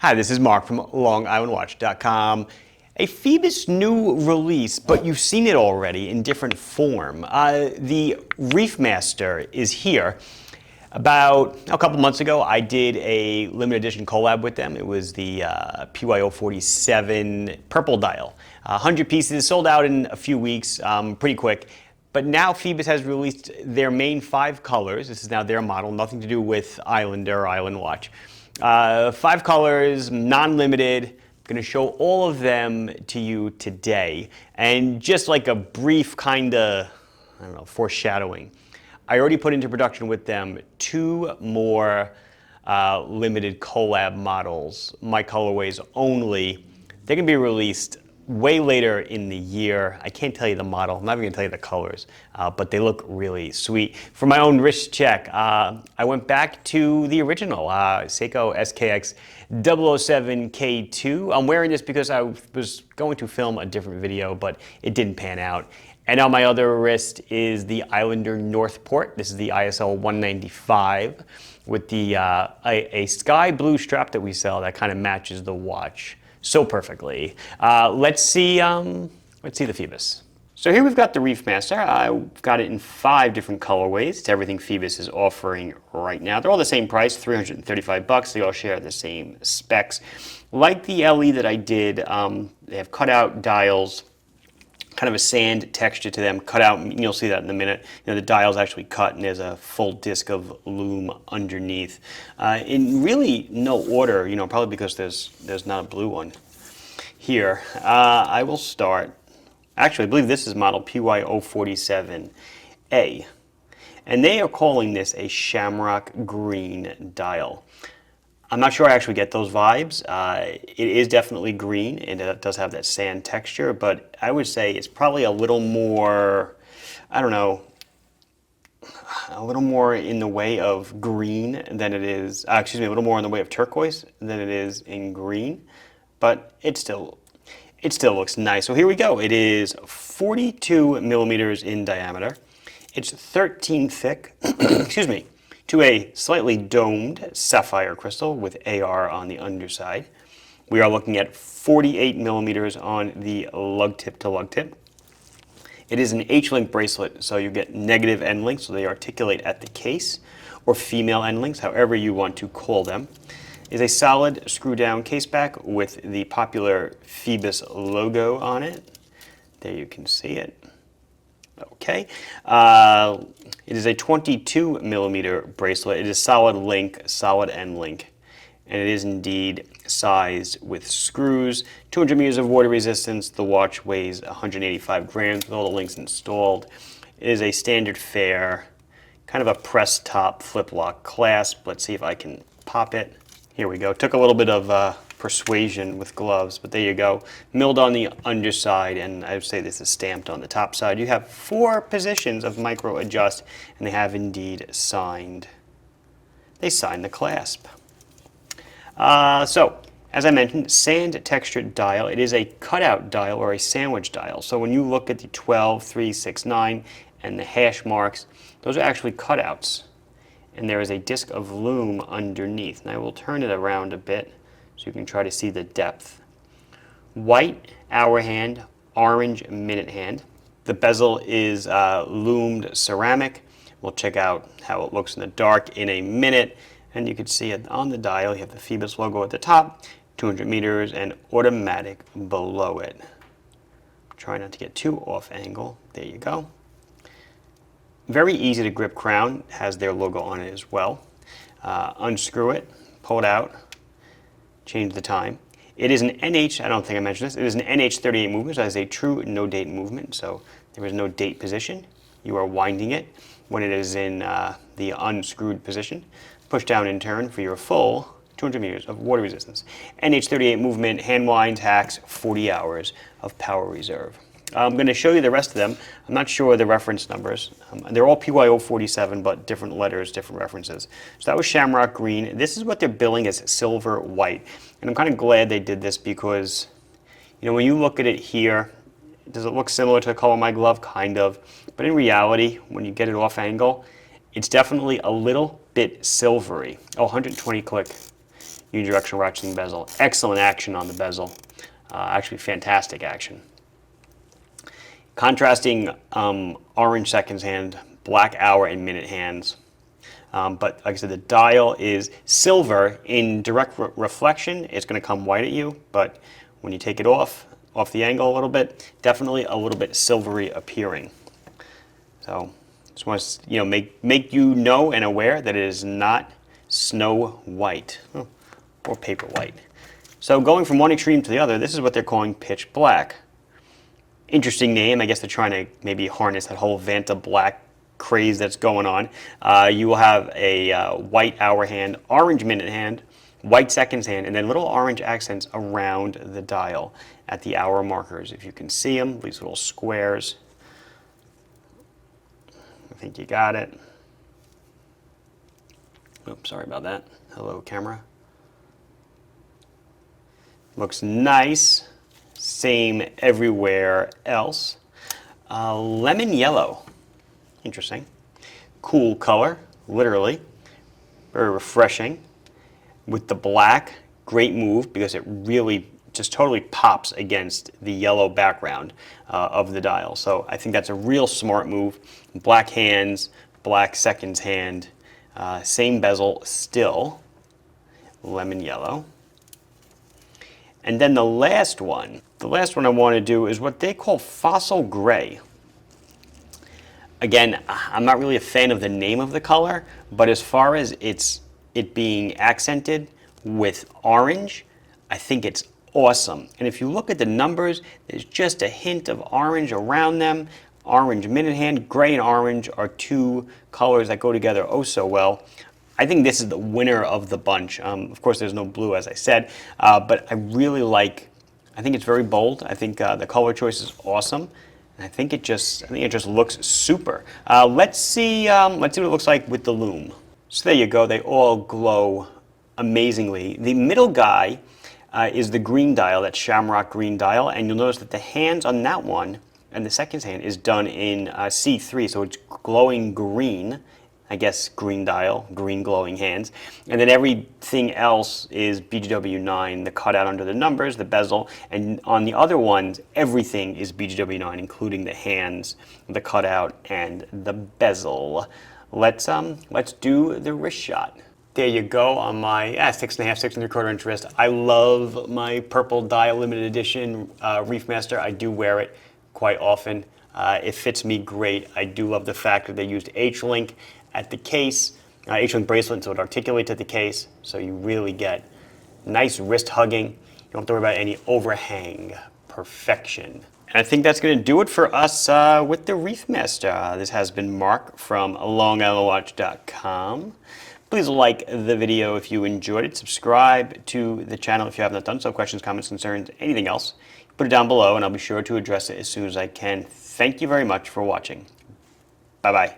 Hi, this is Mark from LongIslandWatch.com. A Phoibos new release, but you've seen it already in different form. The Reef Master is here. About a couple months ago, I did a limited edition collab with them. It was the PY047 purple dial. 100 pieces, sold out in a few weeks, pretty quick. But now Phoibos has released their main 5 colors. This is now their model, nothing to do with Islander or Island Watch. 5 colors, non-limited. Going to show all of them to you today. And just like a brief kind of, foreshadowing. I already put into production with them 2 more limited collab models, my colorways only. They're going to be released way later in the year. I can't tell you the model. I'm not even going to tell you the colors, but they look really sweet. For my own wrist check, I went back to the original Seiko SKX 007K2. I'm wearing this because I was going to film a different video, but it didn't pan out. And on my other wrist is the Islander Northport. This is the ISL 195 with the a sky blue strap that we sell that kind of matches the watch so perfectly. Let's see the Phoibos. So here we've got the Reef Master. I've got it in 5 different colorways. It's everything Phoibos is offering right now. They're all the same price, $335. They all share the same specs. Like the LE that I did, they have cutout dials, kind of a sand texture to them, cut out, and you'll see that in a minute. The dial's actually cut and there's a full disc of Lume underneath. In really no order, probably because there's not a blue one here. I will start, actually I believe this is model PY047A. And they are calling this a Shamrock green dial. I'm not sure I actually get those vibes. It is definitely green, and it does have that sand texture, but I would say it's probably a little more, a little more in the way of green than it is, a little more in the way of turquoise than it is in green, but it still looks nice. So here we go. It is 42 millimeters in diameter. It's 13 thick, excuse me, to a slightly domed sapphire crystal with AR on the underside. We are looking at 48 millimeters on the lug tip to lug tip. It is an H-link bracelet, so you get negative end links, so they articulate at the case, or female end links, however you want to call them. It is a solid screw-down case back with the popular Phoibos logo on it. There you can see it. Okay. It is a 22 millimeter bracelet. It is solid link, solid end link, and it is indeed sized with screws. 200 meters of water resistance. The watch weighs 185 grams with all the links installed. It is a standard fare, kind of a press top flip lock clasp. Let's see if I can pop it. Here we go. Took a little bit of persuasion with gloves, but there you go. Milled on the underside, and I would say this is stamped on the top side. You have 4 positions of micro adjust, and they have indeed signed. They signed the clasp. So, as I mentioned, sand textured dial. It is a cutout dial or a sandwich dial. So when you look at the 12, 3, 6, 9, and the hash marks, those are actually cutouts. And there is a disc of Lume underneath. And I will turn it around a bit so you can try to see the depth. White hour hand, orange minute hand. The bezel is lumed ceramic. We'll check out how it looks in the dark in a minute. And you can see it on the dial. You have the Phoibos logo at the top, 200 meters, and automatic below it. Try not to get too off angle. There you go. Very easy to grip crown, has their logo on it as well. Unscrew it, pull it out, change the time. It is an NH, I don't think I mentioned this, it is an NH38 movement, so it is a true no date movement, so there is no date position. You are winding it when it is in the unscrewed position. Push down in turn for your full 200 meters of water resistance. NH38 movement, hand winds, hacks, 40 hours of power reserve. I'm going to show you the rest of them. I'm not sure the reference numbers. They're all PY047, but different letters, different references. So that was Shamrock green. This is what they're billing as silver white. And I'm kind of glad they did this because, when you look at it here, does it look similar to the color of my glove? Kind of. But in reality, when you get it off angle, it's definitely a little bit silvery. Oh, 120 click. unidirectional ratcheting bezel. Excellent action on the bezel. Actually fantastic action. Contrasting orange seconds hand, black hour and minute hands. But like I said, the dial is silver in direct reflection. It's going to come white at you, but when you take it off the angle a little bit, definitely a little bit silvery appearing. So just want to make you know and aware that it is not snow white or paper white. So going from one extreme to the other, this is what they're calling pitch black. Interesting name. I guess they're trying to maybe harness that whole Vanta black craze that's going on. You will have a white hour hand, orange minute hand, white seconds hand, and then little orange accents around the dial at the hour markers. If you can see them, these little squares. I think you got it. Oops, sorry about that. Hello, camera. Looks nice. Same everywhere else. Lemon yellow. Interesting. Cool color, literally. Very refreshing. With the black, great move because it really just totally pops against the yellow background of the dial. So I think that's a real smart move. Black hands, black seconds hand, same bezel still, lemon yellow. And then the last one I want to do is what they call fossil gray. Again, I'm not really a fan of the name of the color, but as far as it being accented with orange, I think it's awesome. And if you look at the numbers, there's just a hint of orange around them. Orange minute hand, gray and orange are two colors that go together oh so well. I think this is the winner of the bunch. Of course, there's no blue, as I said, but I really like. I think it's very bold. I think the color choice is awesome, and I think it just looks super. Let's see what it looks like with the Lume. So there you go. They all glow amazingly. The middle guy is the green dial, that Shamrock green dial, and you'll notice that the hands on that one and the second hand is done in C3, so it's glowing green. I guess green dial, green glowing hands. And then everything else is BGW9, the cutout under the numbers, the bezel, and on the other ones, everything is BGW9, including the hands, the cutout, and the bezel. Let's do the wrist shot. There you go on my 6.5, 6.75 inch wrist. I love my purple dial limited edition Reef Master. I do wear it quite often. It fits me great. I do love the fact that they used H-Link at the case, H-Link bracelet, so it articulates at the case, so you really get nice wrist hugging. You don't have to worry about any overhang. Perfection. And I think that's going to do it for us with the Reef Master. This has been Mark from longislandwatch.com. Please like the video if you enjoyed it. Subscribe to the channel if you have not done so. Questions, comments, concerns, anything else, put it down below and I'll be sure to address it as soon as I can. Thank you very much for watching. Bye-bye.